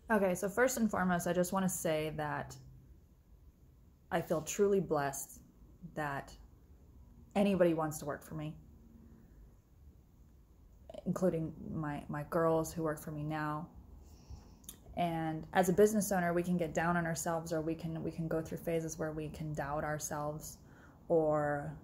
Okay, so first and foremost, I just want to say that I feel truly blessed that anybody wants to work for me, including my girls who work for me now. And as a business owner, we can get down on ourselves, or we can go through phases where we can doubt ourselves, or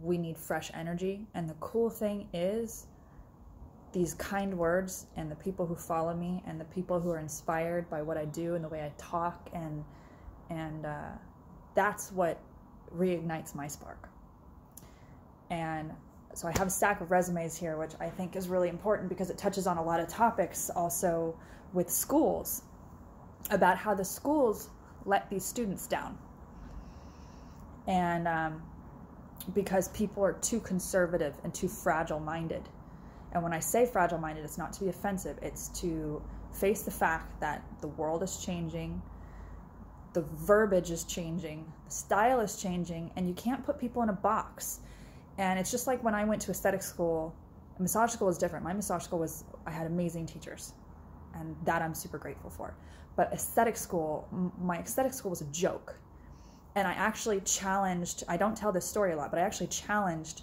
we need fresh energy. And the cool thing is, these kind words and the people who follow me and the people who are inspired by what I do and the way I talk, and that's what reignites my spark. And so I have a stack of resumes here, which I think is really important because it touches on a lot of topics also with schools, about how the schools let these students down. And because people are too conservative and too fragile-minded. And when I say fragile-minded, it's not to be offensive. It's to face the fact that the world is changing, the verbiage is changing, the style is changing, and you can't put people in a box. And it's just like when I went to aesthetic school. Massage school was different. My massage school was, I had amazing teachers, and that I'm super grateful for. But aesthetic school, my aesthetic school was a joke. And I actually challenged, I don't tell this story a lot, but I actually challenged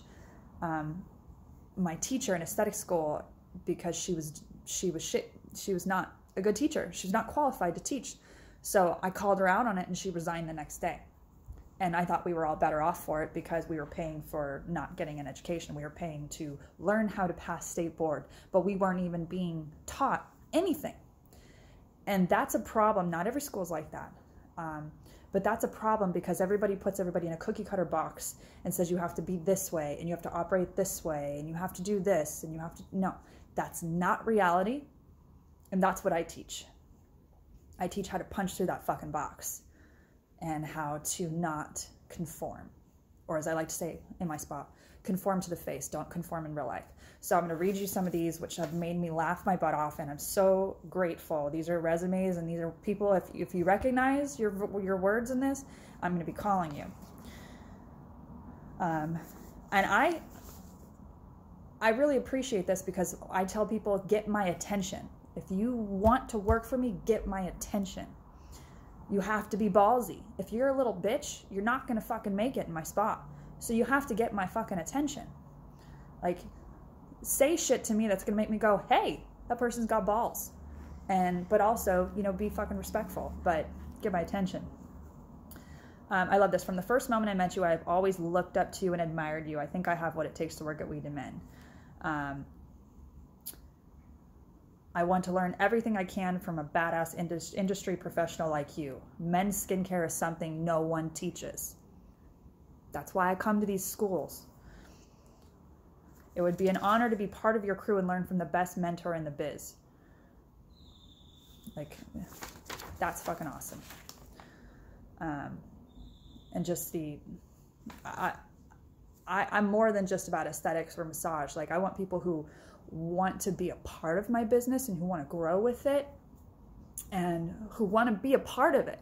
my teacher in aesthetic school because she was not a good teacher. She was not qualified to teach. So I called her out on it, and she resigned the next day. And I thought we were all better off for it because we were paying for not getting an education. We were paying to learn how to pass state board, but we weren't even being taught anything. And that's a problem. Not every school is like that. But that's a problem because everybody puts everybody in a cookie cutter box and says you have to be this way and you have to operate this way and you have to do this and you have to, no, that's not reality. And that's what I teach. I teach how to punch through that fucking box and how to not conform. Or as I like to say in my spot, conform to the face, don't conform in real life. So I'm going to read you some of these, which have made me laugh my butt off, and I'm so grateful. These are resumes, and these are people, if you recognize your words in this, I'm going to be calling you. And I really appreciate this because I tell people, get my attention. If you want to work for me, get my attention. You have to be ballsy. If you're a little bitch, you're not going to fucking make it in my spot. So you have to get my fucking attention. Like, say shit to me that's going to make me go, hey, that person's got balls. But also, be fucking respectful, but get my attention. I love this. From the first moment I met you, I've always looked up to you and admired you. I think I have what it takes to work at Weed and Men. I want to learn everything I can from a badass industry professional like you. Men's skincare is something no one teaches. That's why I come to these schools. It would be an honor to be part of your crew and learn from the best mentor in the biz. Like, that's fucking awesome. And just I'm more than just about aesthetics or massage. Like, I want people who want to be a part of my business and who want to grow with it and who want to be a part of it.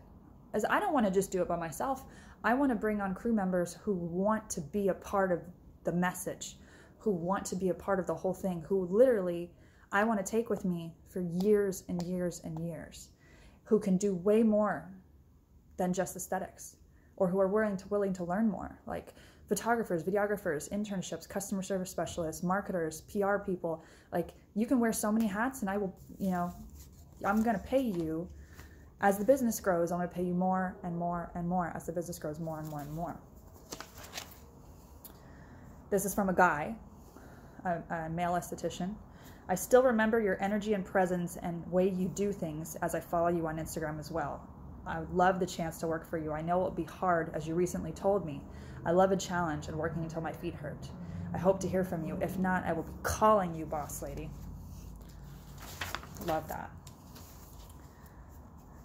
As I don't want to just do it by myself. I want to bring on crew members who want to be a part of the message, who want to be a part of the whole thing, who literally I want to take with me for years and years and years, who can do way more than just aesthetics, or who are willing to learn more, like photographers, videographers, internships, customer service specialists, marketers, PR people. Like, you can wear so many hats, and I will, I'm going to pay you. As the business grows, I'm going to pay you more and more and more as the business grows more and more and more. This is from a guy, a male esthetician. I still remember your energy and presence and way you do things as I follow you on Instagram as well. I would love the chance to work for you. I know it will be hard, as you recently told me. I love a challenge and working until my feet hurt. I hope to hear from you. If not, I will be calling you, boss lady. Love that.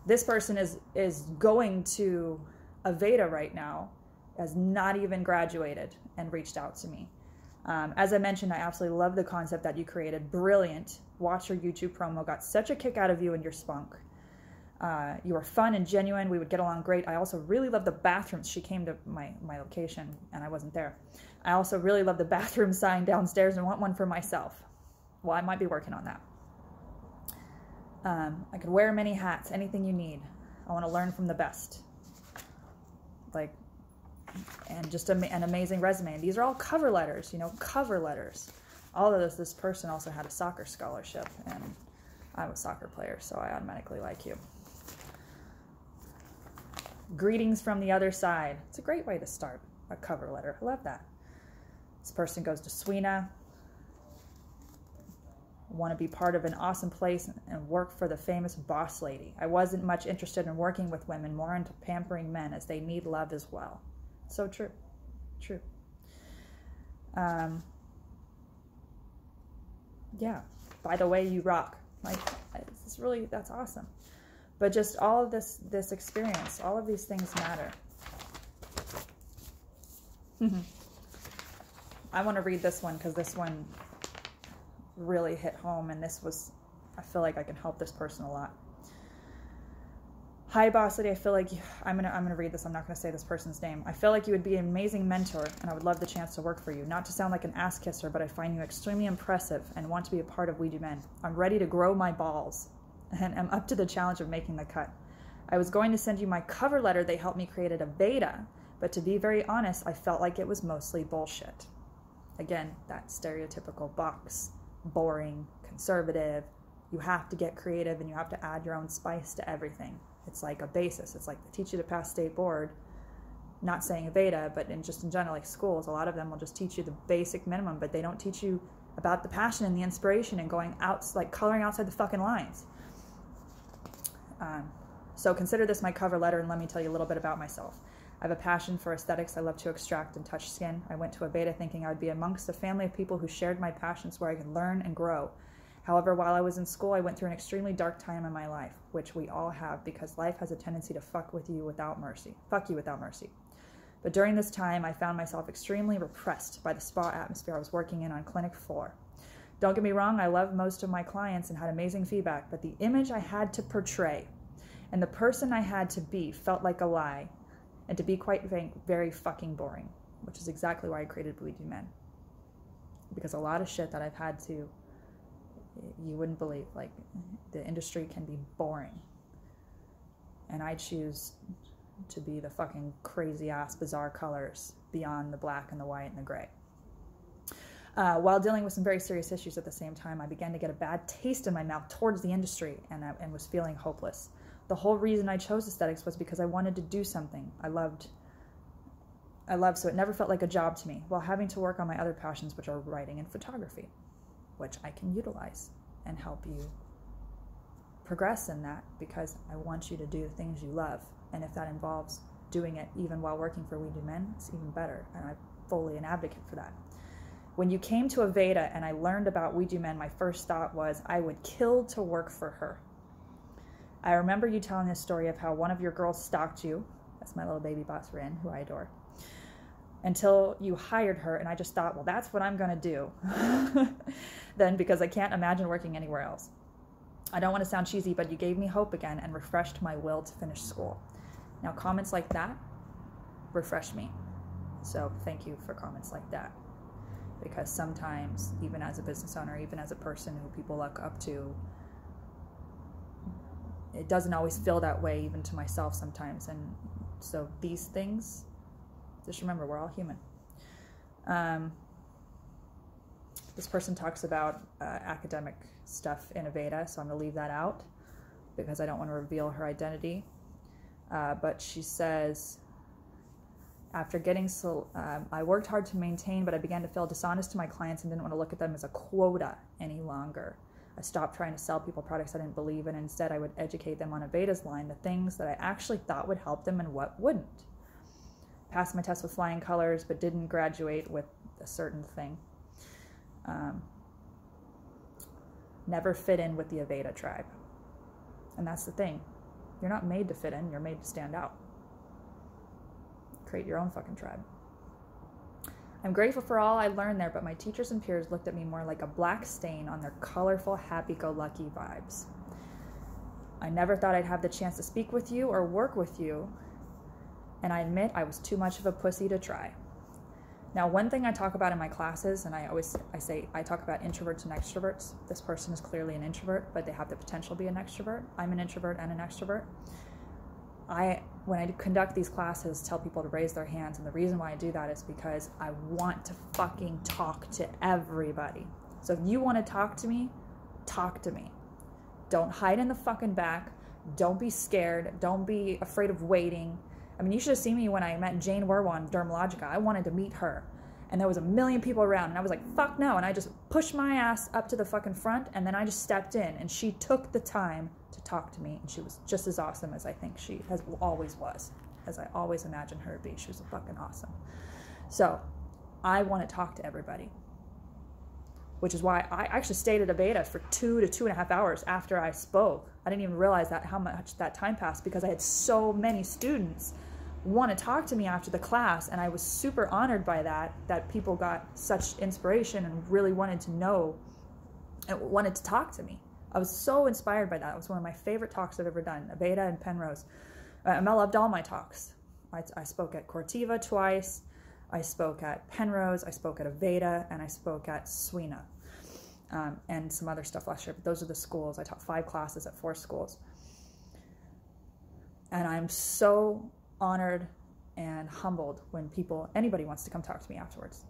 This person is going to Aveda right now, has not even graduated, and reached out to me. As I mentioned, I absolutely love the concept that you created. Brilliant. Watch your YouTube promo. Got such a kick out of you and your spunk. You were fun and genuine. We would get along great. I also really love the bathrooms. She came to my location, and I wasn't there. I also really love the bathroom sign downstairs and want one for myself. Well, I might be working on that. I could wear many hats, anything you need. I want to learn from the best. Like, and just an amazing resume. And these are all cover letters, you know, cover letters. All of this person also had a soccer scholarship, and I'm a soccer player, so I automatically like you. Greetings from the other side. It's a great way to start a cover letter. I love that. This person goes to Swina. Want to be part of an awesome place and work for the famous boss lady. I wasn't much interested in working with women, more into pampering men as they need love as well. So true. True. Yeah. By the way, you rock. Like, it's really, that's awesome. But just all of this experience, all of these things matter. I want to read this one because this one really hit home, and this was, I feel like I can help this person a lot. Hi, boss lady. I feel like I'm gonna read this. I'm not gonna say this person's name. I feel like you would be an amazing mentor, and I would love the chance to work for you. Not to sound like an ass kisser, but I find you extremely impressive and want to be a part of We Do Men. I'm ready to grow my balls, and I'm up to the challenge of making the cut. I was going to send you my cover letter they helped me create at Aveda, but to be very honest, I felt like it was mostly bullshit. Again, that stereotypical box. Boring, conservative, you have to get creative and you have to add your own spice to everything. It's like a basis. It's like they teach you to pass state board, not saying Aveda, but in general, like schools, a lot of them will just teach you the basic minimum, but they don't teach you about the passion and the inspiration and going out, like coloring outside the fucking lines. So consider this my cover letter, and let me tell you a little bit about myself. I have a passion for aesthetics. I love to extract and touch skin. I went to Aveda thinking I would be amongst a family of people who shared my passions where I could learn and grow. However, while I was in school, I went through an extremely dark time in my life, which we all have because life has a tendency to fuck you without mercy. But during this time, I found myself extremely repressed by the spa atmosphere I was working in on clinic floor. Don't get me wrong, I love most of my clients and had amazing feedback, but the image I had to portray and the person I had to be felt like a lie. And to be quite frank, very fucking boring, which is exactly why I created We Do Men. Because a lot of shit that I've had to, you wouldn't believe, like the industry can be boring. And I choose to be the fucking crazy ass bizarre colors beyond the black and the white and the gray. While dealing with some very serious issues at the same time, I began to get a bad taste in my mouth towards the industry and was feeling hopeless. The whole reason I chose aesthetics was because I wanted to do something I loved, so it never felt like a job to me, while having to work on my other passions, which are writing and photography, which I can utilize and help you progress in that, because I want you to do the things you love. And if that involves doing it even while working for We Do Men, it's even better, and I'm fully an advocate for that. When you came to Aveda and I learned about We Do Men, my first thought was I would kill to work for her. I remember you telling this story of how one of your girls stalked you. That's my little baby boss, Rin, who I adore. Until you hired her, and I just thought, well, that's what I'm going to do. Then, because I can't imagine working anywhere else. I don't want to sound cheesy, but you gave me hope again and refreshed my will to finish school. Now, comments like that refresh me. So thank you for comments like that. Because sometimes, even as a business owner, even as a person who people look up to, it doesn't always feel that way, even to myself sometimes. And so these things, just remember, we're all human. This person talks about academic stuff in Aveda, so I'm going to leave that out because I don't want to reveal her identity. But she says, after getting, I worked hard to maintain, but I began to feel dishonest to my clients and didn't want to look at them as a quota any longer. I stopped trying to sell people products I didn't believe in. Instead, I would educate them on Aveda's line, the things that I actually thought would help them and what wouldn't. Passed my test with flying colors, but didn't graduate with a certain thing. Never fit in with the Aveda tribe. And that's the thing. You're not made to fit in, you're made to stand out. Create your own fucking tribe. I'm grateful for all I learned there, but my teachers and peers looked at me more like a black stain on their colorful, happy-go-lucky vibes. I never thought I'd have the chance to speak with you or work with you, and I admit I was too much of a pussy to try. Now, one thing I talk about in my classes, and I talk about introverts and extroverts. This person is clearly an introvert, but they have the potential to be an extrovert. I'm an introvert and an extrovert. When I conduct these classes, tell people to raise their hands, and the reason why I do that is because I want to fucking talk to everybody. So if you want to talk to me, talk to me. Don't hide in the fucking back. Don't be scared. Don't be afraid of waiting. I mean, you should have seen me when I met Jane Werwan, Dermalogica. I wanted to meet her. And there was 1 million people around. And I was like, fuck no. And I just pushed my ass up to the fucking front. And then I just stepped in. And she took the time to talk to me. And she was just as awesome as I think she always was. As I always imagined her to be. She was fucking awesome. So I want to talk to everybody. Which is why I actually stayed at Aveda for 2 to 2.5 hours after I spoke. I didn't even realize how much that time passed because I had so many students want to talk to me after the class, and I was super honored by that people got such inspiration and really wanted to know and wanted to talk to me. I was so inspired by that. It was one of my favorite talks I've ever done, Aveda and Penrose. I loved all my talks. I spoke at Cortiva twice, I spoke at Penrose, I spoke at Aveda, and I spoke at Swina. And some other stuff last year, but those are the schools. I taught 5 classes at 4 schools. And I'm so honored and humbled when anybody wants to come talk to me afterwards.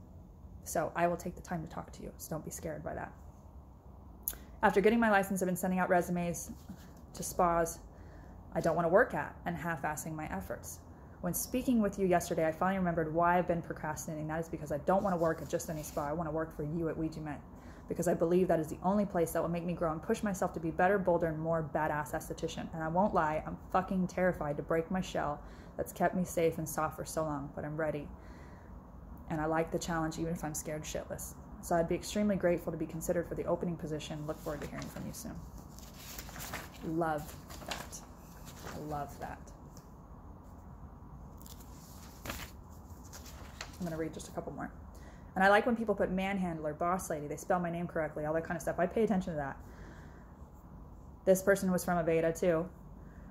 So I will take the time to talk to you, so don't be scared by that. After getting my license, I've been sending out resumes to spas I don't want to work at and half-assing my efforts. When speaking with you yesterday, I finally remembered why I've been procrastinating. That is because I don't want to work at just any spa. I want to work for you at Ouija Men, because I believe that is the only place that will make me grow and push myself to be better, bolder, and more badass esthetician. And I won't lie, I'm fucking terrified to break my shell that's kept me safe and soft for so long, but I'm ready. And I like the challenge even if I'm scared shitless. So I'd be extremely grateful to be considered for the opening position. Look forward to hearing from you soon. Love that. I love that. I'm going to read just a couple more. And I like when people put manhandler, boss lady, they spell my name correctly, all that kind of stuff. I pay attention to that. This person was from Aveda too.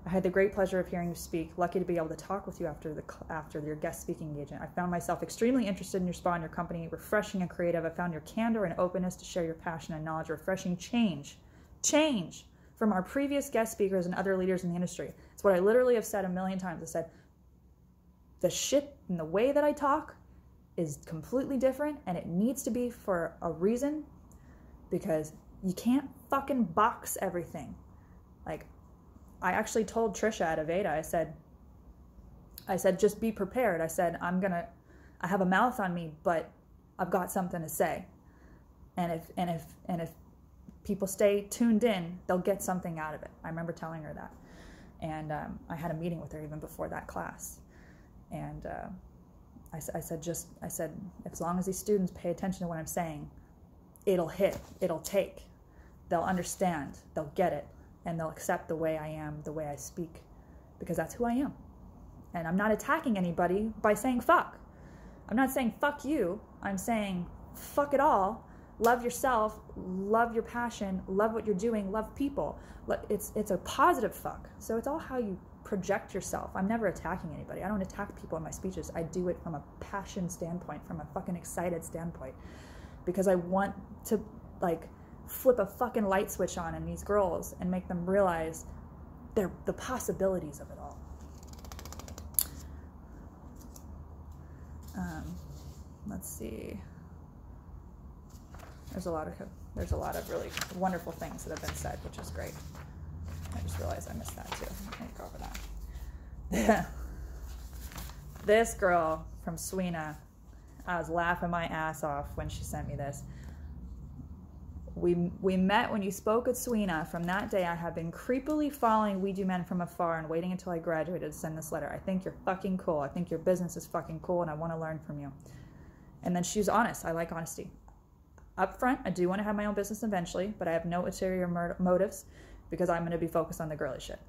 I had the great pleasure of hearing you speak. Lucky to be able to talk with you after your guest speaking engagement. I found myself extremely interested in your spa and your company, refreshing and creative. I found your candor and openness to share your passion and knowledge, refreshing change from our previous guest speakers and other leaders in the industry. It's what I literally have said 1 million times. I said, the shit and the way that I talk is completely different, and it needs to be for a reason, because you can't fucking box everything. Like, I actually told Trisha at Aveda, I said, just be prepared. I said, I have a mouth on me, but I've got something to say. And if people stay tuned in, they'll get something out of it. I remember telling her that. And I had a meeting with her even before that class. And I said, as long as these students pay attention to what I'm saying, it'll hit, it'll take. They'll understand, they'll get it, and they'll accept the way I am, the way I speak, because that's who I am. And I'm not attacking anybody by saying fuck. I'm not saying fuck you. I'm saying fuck it all. Love yourself, love your passion, love what you're doing, love people. It's a positive fuck. So it's all how you project yourself. I'm never attacking anybody. I don't attack people in my speeches. I do it from a passion standpoint, from a fucking excited standpoint, because I want to like flip a fucking light switch on in these girls and make them realize the possibilities of it all. Let's see. There's a lot of really wonderful things that have been said, which is great. I just realized I missed that too. Let me go over that. This girl from Swina, I was laughing my ass off when she sent me this. We met when you spoke at Swina. From that day, I have been creepily following Ouija Men from afar and waiting until I graduated to send this letter. I think you're fucking cool. I think your business is fucking cool, and I want to learn from you. And then she was honest. I like honesty. Up front, I do want to have my own business eventually, but I have no ulterior motives, because I'm going to be focused on the girly shit.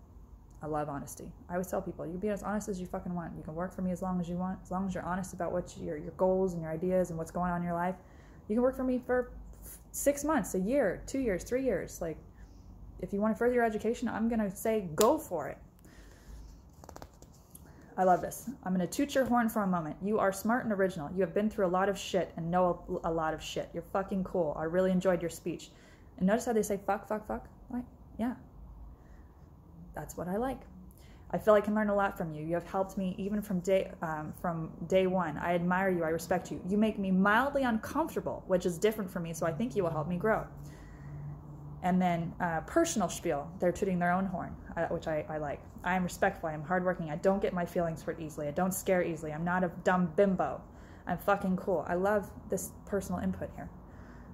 I love honesty. I always tell people, you be as honest as you fucking want. You can work for me as long as you want. As long as you're honest about what your goals and your ideas and what's going on in your life. You can work for me for 6 months, a year, 2 years, 3 years. Like, if you want to further your education, I'm going to say go for it. I love this. I'm going to toot your horn for a moment. You are smart and original. You have been through a lot of shit and know a lot of shit. You're fucking cool. I really enjoyed your speech. And notice how they say fuck, fuck, fuck? Like, yeah. That's what I like. I feel I can learn a lot from you. You have helped me even from day one. I admire you. I respect you. You make me mildly uncomfortable, which is different for me, so I think you will help me grow. And then personal spiel. They're tooting their own horn, which I like. I am respectful. I am hardworking. I don't get my feelings hurt easily. I don't scare easily. I'm not a dumb bimbo. I'm fucking cool. I love this personal input here.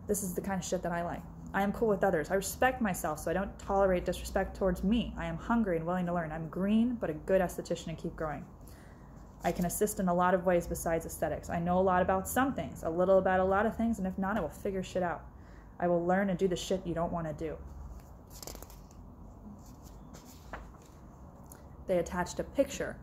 This is the kind of shit that I like. I am cool with others. I respect myself, so I don't tolerate disrespect towards me. I am hungry and willing to learn. I'm green, but a good esthetician and keep growing. I can assist in a lot of ways besides aesthetics. I know a lot about some things, a little about a lot of things, and if not, I will figure shit out. I will learn and do the shit you don't want to do. They attached a picture.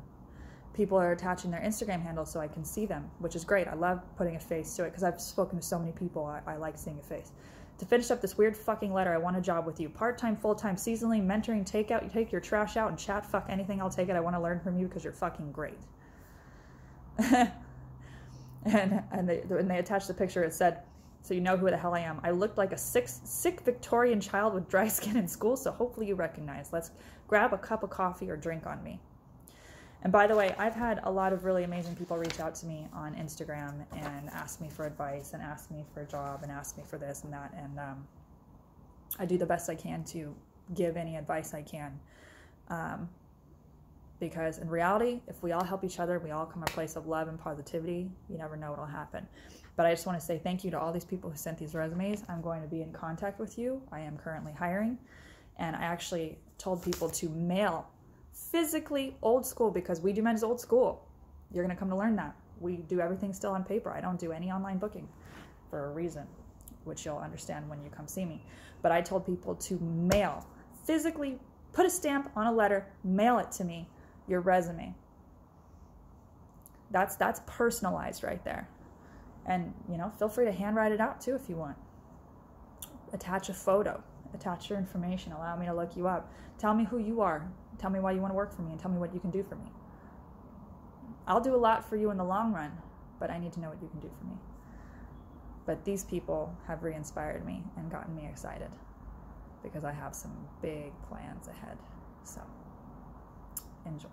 People are attaching their Instagram handles so I can see them, which is great. I love putting a face to it because I've spoken to so many people. I like seeing a face. To finish up this weird fucking letter, I want a job with you. Part-time, full-time, seasonally, mentoring, takeout. You take your trash out and chat. Fuck anything, I'll take it. I want to learn from you because you're fucking great. and they attached the picture. It said, so you know who the hell I am. I looked like a sick Victorian child with dry skin in school, so hopefully you recognize. Let's grab a cup of coffee or drink on me. And by the way, I've had a lot of really amazing people reach out to me on Instagram and ask me for advice and ask me for a job and ask me for this and that. And I do the best I can to give any advice I can. Because in reality, if we all help each other, we all come from a place of love and positivity, you never know what will happen. But I just want to say thank you to all these people who sent these resumes. I'm going to be in contact with you. I am currently hiring. And I actually told people to mail physically old school because We Do Men's old school. You're going to come to learn that. We do everything still on paper. I don't do any online booking for a reason, which you'll understand when you come see me. But I told people to mail, physically put a stamp on a letter, mail it to me, your resume. That's personalized right there. And, you know, feel free to handwrite it out too if you want. Attach a photo. Attach your information. Allow me to look you up. Tell me who you are. Tell me why you want to work for me and tell me what you can do for me. I'll do a lot for you in the long run, but I need to know what you can do for me. But these people have re-inspired me and gotten me excited because I have some big plans ahead. So, enjoy.